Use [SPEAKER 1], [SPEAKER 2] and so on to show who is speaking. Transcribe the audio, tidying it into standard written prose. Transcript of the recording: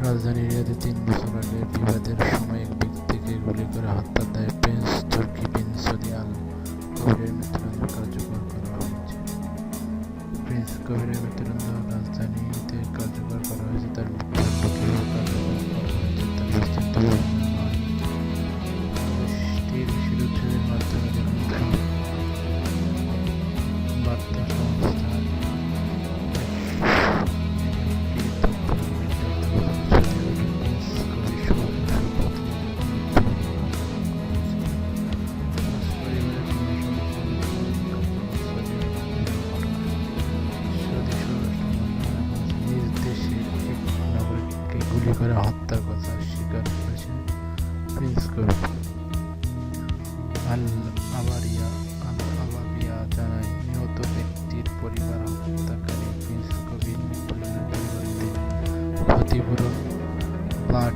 [SPEAKER 1] রাজধানী রিয়াদে ৩ বছর আগে বিবাদের সময় এক ব্যক্তিকে গুলি করে হত্যার দায়ে প্রিন্স তুর্কি বিন সৌদি আল কবিরের মৃত্যুদণ্ড কার্যকর করা হয়েছে। প্রিন্স কবিরের মৃত্যুদণ্ড রাজধানীতে কার্যকর করা হয়েছে। তার মৃত্যুদণ্ড কিভাবে কার্যকর করা হয়েছে তার বিস্তারিত বর্ণনা নয়। দেশটির শিরোচ্ছেদের মাধ্যমে জানানো বার্তা সংস্থা গুলি করে হত্যার কথা স্বীকার করেছে প্রিন্স কবির। আল আবাবিয়া জানায়, নিহত ব্যক্তির পরিবার হত্যাকারী প্রিন্স কবির মৃত্যুদণ্ডের পরিবর্তে ক্ষতিপূরণ, প্লট